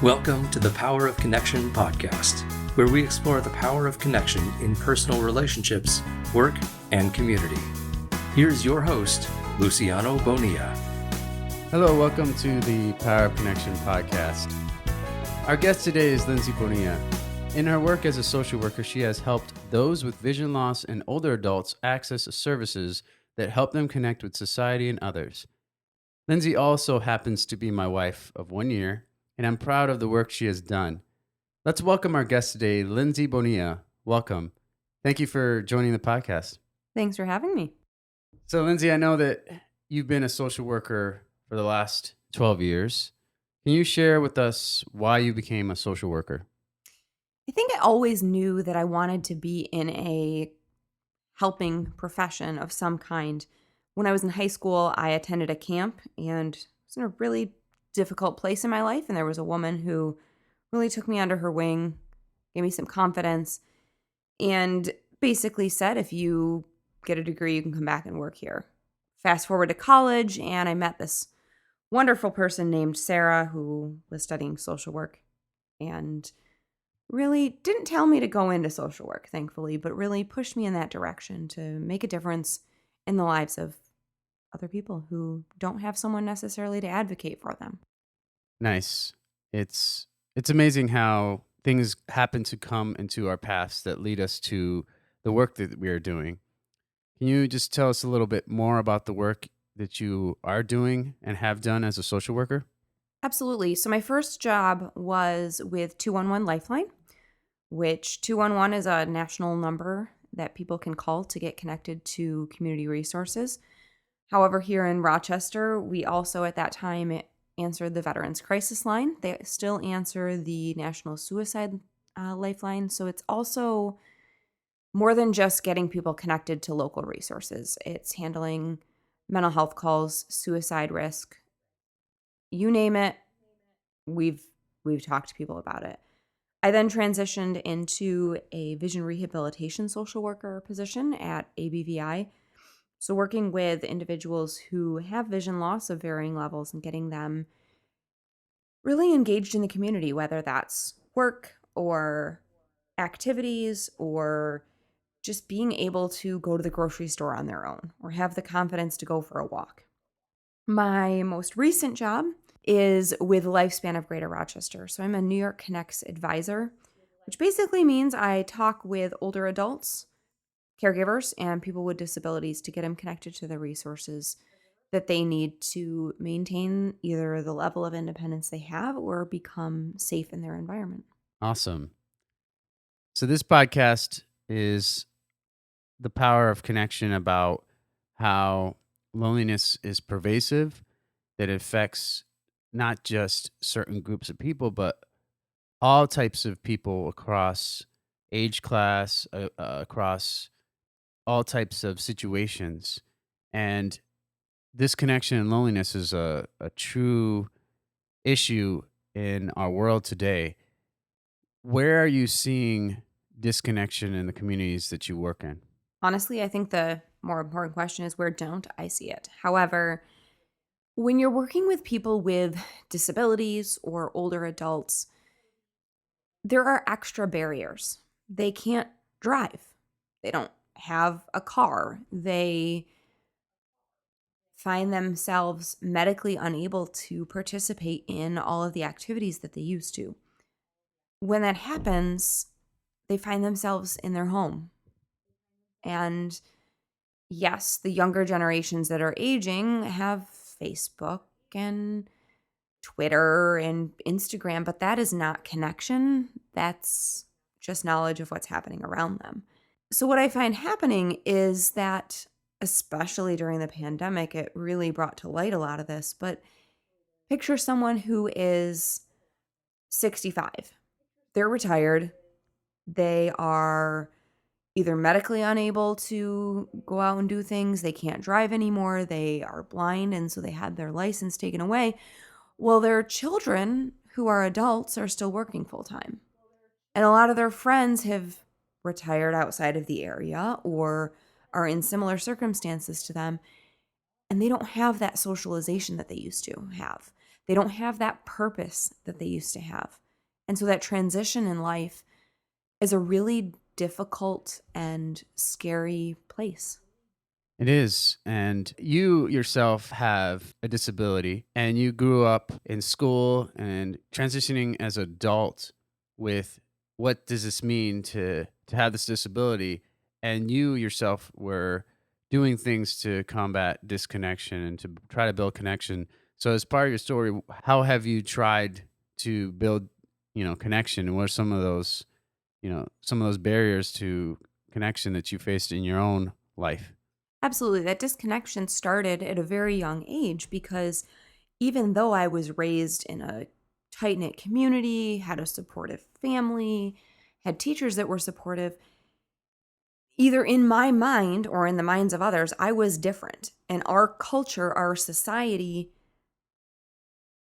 Welcome to the Power of Connection podcast, where we explore the power of connection in personal relationships, work, and community. Here's your host, Lindsay Bonilla. Hello, welcome to the Power of Connection podcast. Our guest today is Lindsay Bonilla. In her work as a social worker, she has helped those with vision loss and older adults access services that help them connect with society and others. Lindsay also happens to be my wife of 1 year, and I'm proud of the work she has done. Let's welcome our guest today, Lindsay Bonilla. Welcome. Thank you for joining the podcast. Thanks for having me. So, Lindsay, I know that you've been a social worker for the last 12 years. Can you share with us why you became a social worker? I think I always knew that I wanted to be in a helping profession of some kind. When I was in high school, I attended a camp and was in a really difficult place in my life. And there was a woman who really took me under her wing, gave me some confidence, and basically said, if you get a degree, you can come back and work here. Fast forward to college, and I met this wonderful person named Sarah who was studying social work and really didn't tell me to go into social work, thankfully, but really pushed me in that direction to make a difference in the lives of other people who don't have someone necessarily to advocate for them. Nice. It's amazing how things happen to come into our paths that lead us to the work that we are doing. Can you just tell us a little bit more about the work that you are doing and have done as a social worker? Absolutely. So my first job was with 211 Lifeline, which 211 is a national number that people can call to get connected to community resources. However, here in Rochester, we also at that time answered the Veterans Crisis Line. They still answer the National Suicide Lifeline. So it's also more than just getting people connected to local resources. It's handling mental health calls, suicide risk, you name it. We've talked to people about it. I then transitioned into a vision rehabilitation social worker position at ABVI. So working with individuals who have vision loss of varying levels and getting them really engaged in the community, whether that's work or activities or just being able to go to the grocery store on their own or have the confidence to go for a walk. My most recent job is with Lifespan of Greater Rochester. So I'm a New York Connects advisor, which basically means I talk with older adults, caregivers, and people with disabilities to get them connected to the resources that they need to maintain either the level of independence they have or become safe in their environment. Awesome. So this podcast is the power of connection about how loneliness is pervasive, that it affects not just certain groups of people, but all types of people across age class, across all types of situations. And this connection and loneliness is a true issue in our world today. Where are you seeing disconnection in the communities that you work in? Honestly, I think the more important question is, where don't I see it? However, when you're working with people with disabilities or older adults, there are extra barriers. They can't drive. They don't have a car. They find themselves medically unable to participate in all of the activities that they used to. When that happens, they find themselves in their home. And yes, the younger generations that are aging have Facebook and Twitter and Instagram, but that is not connection. That's just knowledge of what's happening around them. So what I find happening is that, especially during the pandemic, it really brought to light a lot of this, but picture someone who is 65. They're retired. They are either medically unable to go out and do things, they can't drive anymore, they are blind, and so they had their license taken away. Well, their children, who are adults, are still working full time. And a lot of their friends have retired outside of the area or are in similar circumstances to them. and they don't have that socialization that they used to have. They don't have that purpose that they used to have. And so that transition in life is a really difficult and scary place. It is. And you yourself have a disability, and you grew up in school and transitioning as an adult with what does this mean to have this disability? And you yourself were doing things to combat disconnection and to try to build connection. So as part of your story, how have you tried to build, connection? And what are some of those barriers to connection that you faced in your own life? Absolutely. That disconnection started at a very young age because even though I was raised in a tight knit community, had a supportive family, had teachers that were supportive, either in my mind or in the minds of others, I was different. And our culture, our society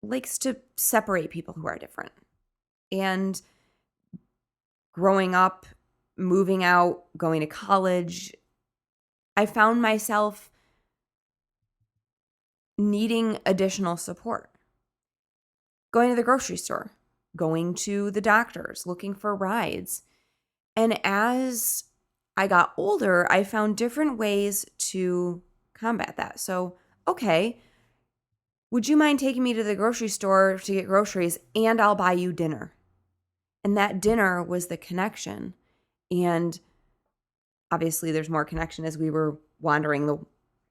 likes to separate people who are different. And growing up, moving out, going to college, I found myself needing additional support. Going to the grocery store, going to the doctors, looking for rides. And as I got older, I found different ways to combat that. So, okay, would you mind taking me to the grocery store to get groceries and I'll buy you dinner? And that dinner was the connection. And obviously, there's more connection as we were wandering the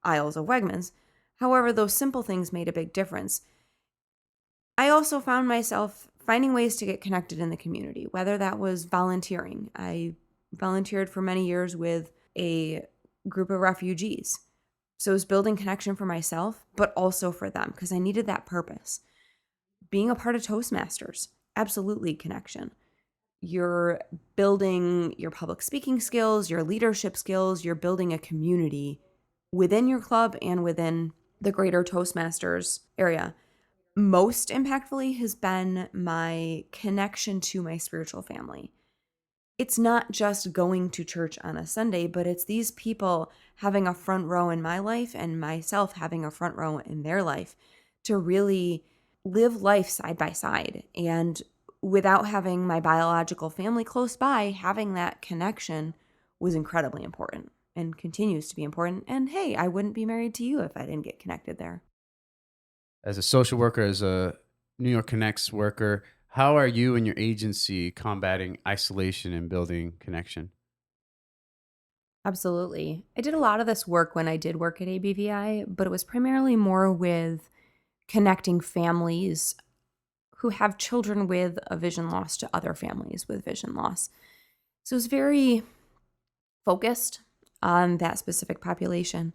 aisles of Wegmans. However, those simple things made a big difference. I also found myself finding ways to get connected in the community, whether that was volunteering. I volunteered for many years with a group of refugees. So it was building connection for myself, but also for them because I needed that purpose. Being a part of Toastmasters, absolutely connection. You're building your public speaking skills, your leadership skills, you're building a community within your club and within the greater Toastmasters area. Most impactfully has been my connection to my spiritual family. It's not just going to church on a Sunday, but it's these people having a front row in my life and myself having a front row in their life to really live life side by side. And without having my biological family close by, having that connection was incredibly important and continues to be important. And hey, I wouldn't be married to you if I didn't get connected there. As a social worker, as a New York Connects worker, how are you and your agency combating isolation and building connection? Absolutely. I did a lot of this work when I did work at ABVI, but it was primarily more with connecting families who have children with a vision loss to other families with vision loss. So it was very focused on that specific population.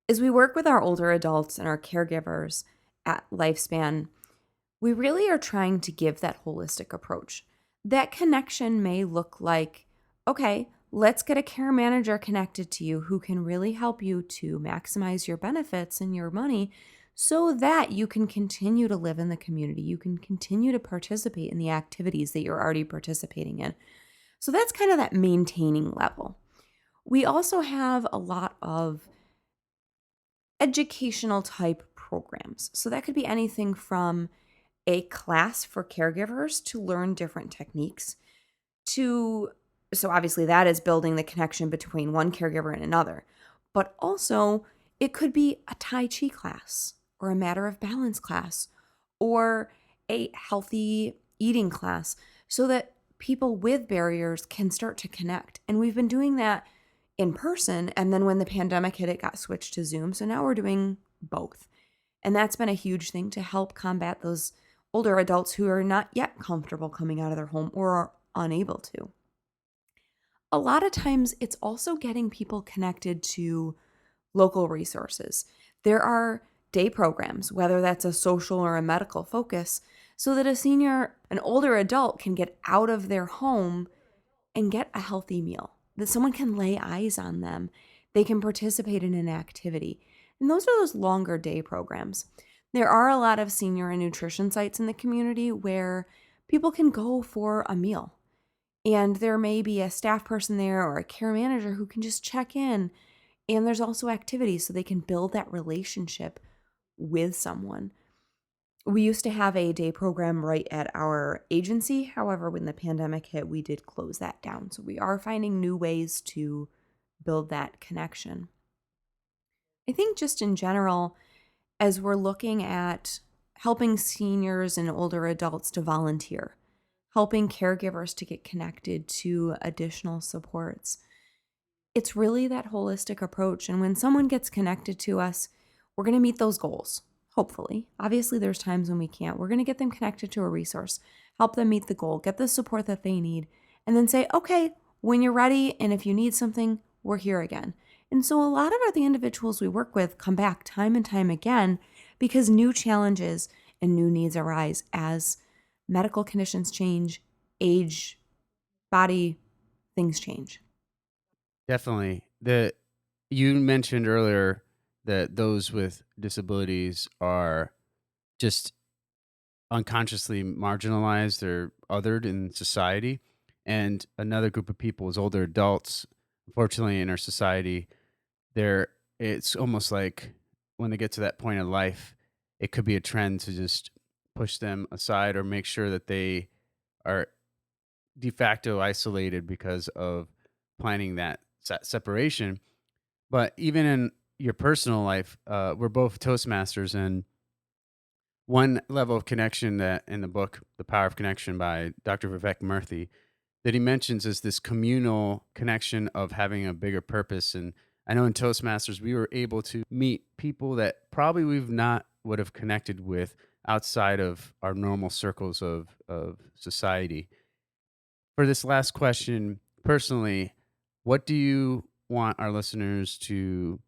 As we work with our older adults and our caregivers at Lifespan, we really are trying to give that holistic approach. That connection may look like, okay, let's get a care manager connected to you who can really help you to maximize your benefits and your money so that you can continue to live in the community. You can continue to participate in the activities that you're already participating in. So that's kind of that maintaining level. We also have a lot of educational type programs. So that could be anything from a class for caregivers to learn different techniques so obviously that is building the connection between one caregiver and another. But also it could be a Tai Chi class or a matter of balance class or a healthy eating class so that people with barriers can start to connect. And we've been doing that in person. And then when the pandemic hit, it got switched to Zoom. So now we're doing both. And that's been a huge thing to help combat those older adults who are not yet comfortable coming out of their home or are unable to. A lot of times it's also getting people connected to local resources. There are day programs, whether that's a social or a medical focus, so that an older adult can get out of their home and get a healthy meal, that someone can lay eyes on them. They can participate in an activity. And those are those longer day programs. There are a lot of senior and nutrition sites in the community where people can go for a meal. And there may be a staff person there or a care manager who can just check in And there's also activities so they can build that relationship with someone. We used to have a day program right at our agency. However, when the pandemic hit, we did close that down. So we are finding new ways to build that connection. I think just in general, as we're looking at helping seniors and older adults to volunteer, helping caregivers to get connected to additional supports, it's really that holistic approach. And when someone gets connected to us, we're going to meet those goals, hopefully. Obviously, there's times when we can't. We're going to get them connected to a resource, help them meet the goal, get the support that they need, and then say, okay, when you're ready and if you need something, we're here again. And so a lot of the individuals we work with come back time and time again because new challenges and new needs arise as medical conditions change, age, body, things change. Definitely. You mentioned earlier that those with disabilities are just unconsciously marginalized or othered in society. And another group of people is older adults. Unfortunately, in our society, it's almost like when they get to that point in life, it could be a trend to just push them aside or make sure that they are de facto isolated because of planning that separation. But even in your personal life, we're both Toastmasters, and one level of connection that in the book, The Power of Connection by Dr. Vivek Murthy, that he mentions is this communal connection of having a bigger purpose. And I know in Toastmasters, we were able to meet people that probably we've not would have connected with outside of our normal circles of society. For this last question, personally, what do you want our listeners to,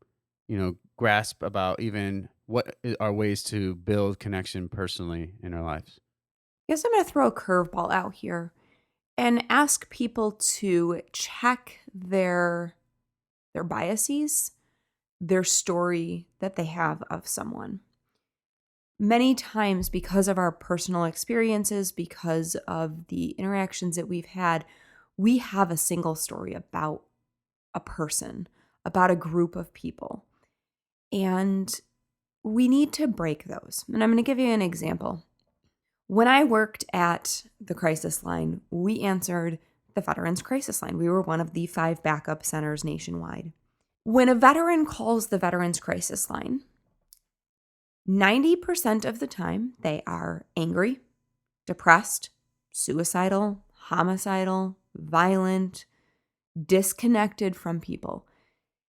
grasp about even what are ways to build connection personally in our lives? I guess I'm going to throw a curveball out here and ask people to check their biases, their story that they have of someone. Many times, because of our personal experiences, because of the interactions that we've had, we have a single story about a person, about a group of people. And we need to break those. And I'm going to give you an example. When I worked at the crisis line, we answered the Veterans Crisis Line. We were one of the 5 backup centers nationwide. When a veteran calls the Veterans Crisis Line, 90% of the time they are angry, depressed, suicidal, homicidal, violent, disconnected from people.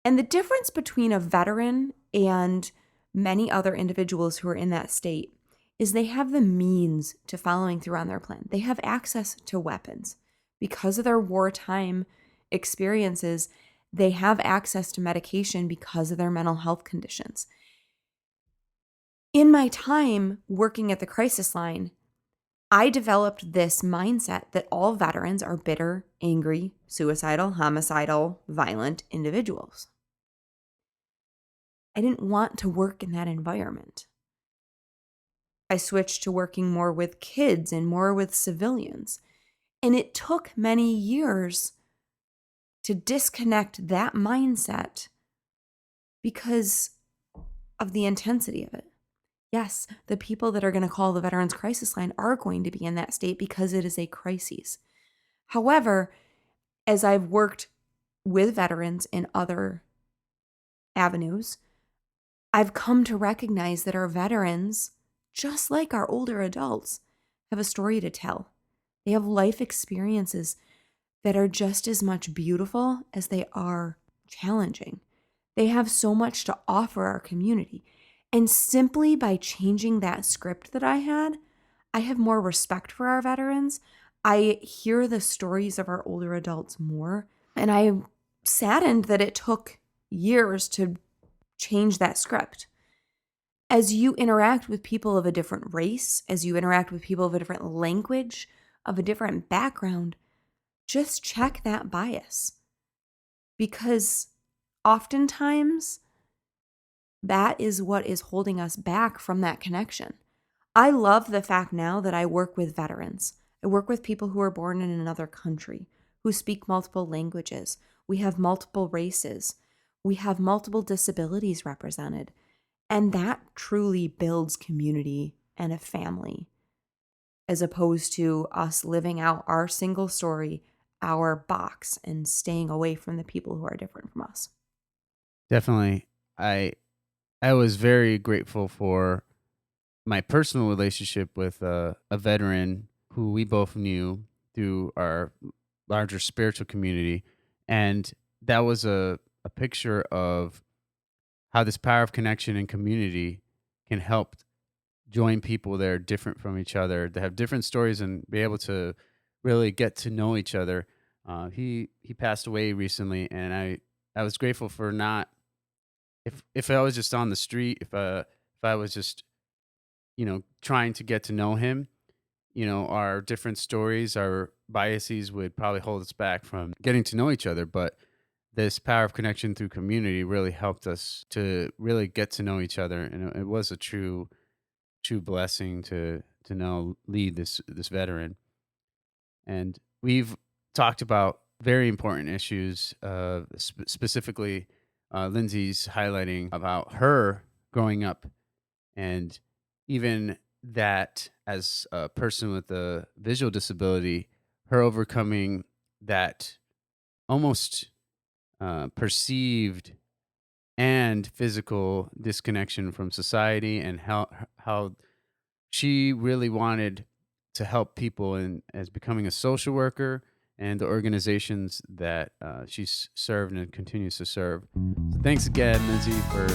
And the difference between a veteran and many other individuals who are in that state is they have the means to following through on their plan. They have access to weapons. Because of their wartime experiences, they have access to medication because of their mental health conditions. In my time working at the crisis line, I developed this mindset that all veterans are bitter, angry, suicidal, homicidal, violent individuals. I didn't want to work in that environment. I switched to working more with kids and more with civilians. And it took many years to disconnect that mindset because of the intensity of it. Yes, the people that are going to call the Veterans Crisis Line are going to be in that state because it is a crisis. However, as I've worked with veterans in other avenues, I've come to recognize that our veterans, just like our older adults, have a story to tell. They have life experiences that are just as much beautiful as they are challenging. They have so much to offer our community. And simply by changing that script that I had, I have more respect for our veterans. I hear the stories of our older adults more. And I'm saddened that it took years to change that script. As you interact with people of a different race, as you interact with people of a different language, of a different background, just check that bias. Because oftentimes, that is what is holding us back from that connection. I love the fact now that I work with veterans. I work with people who are born in another country, who speak multiple languages. We have multiple races. We have multiple disabilities represented. And that truly builds community and a family, as opposed to us living out our single story, our box, and staying away from the people who are different from us. Definitely. I was very grateful for my personal relationship with a veteran who we both knew through our larger spiritual community. And that was a picture of how this power of connection and community can help join people that are different from each other, that have different stories, and be able to really get to know each other. He passed away recently, and I was grateful for not, if I was just on the street, if I was just trying to get to know him, our different stories, our biases would probably hold us back from getting to know each other. But this power of connection through community really helped us to really get to know each other, and it was a true blessing to know lead this veteran. And we've talked about very important issues, specifically Lindsay's highlighting about her growing up, and even that as a person with a visual disability, her overcoming that almost perceived and physical disconnection from society, and how she really wanted to help people and as becoming a social worker and the organizations that she's served and continues to serve. So thanks again, Lindsay, for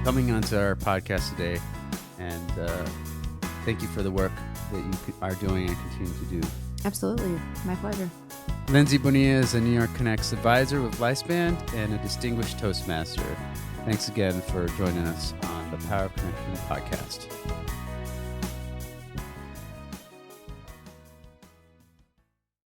coming onto our podcast today, and thank you for the work that you are doing and continue to do. Absolutely. My pleasure. Lindsay Bonilla is a New York Connects advisor with Lifespan and a distinguished Toastmaster. Thanks again for joining us on the Power of Connection podcast.